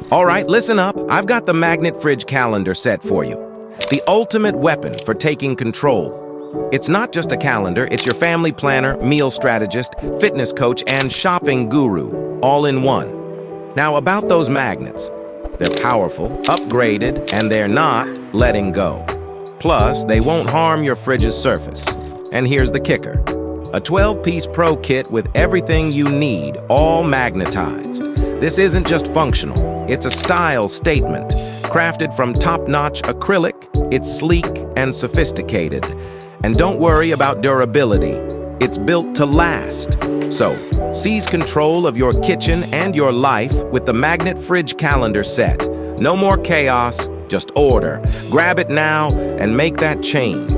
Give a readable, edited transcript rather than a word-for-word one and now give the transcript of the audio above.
All right, listen up. I've got the Magnet Fridge Calendar set for you. The ultimate weapon for taking control. It's not just a calendar, it's your family planner, meal strategist, fitness coach, and shopping guru, all in one. Now about those magnets. They're powerful, upgraded, and they're not letting go. Plus, they won't harm your fridge's surface. And here's the kicker. A 12-piece pro kit with everything you need, all magnetized. This isn't just functional, it's a style statement. Crafted from top-notch acrylic, it's sleek and sophisticated. And don't worry about durability, it's built to last. So, seize control of your kitchen and your life with the Magnet Fridge Calendar set. No more chaos, just order. Grab it now and make that change.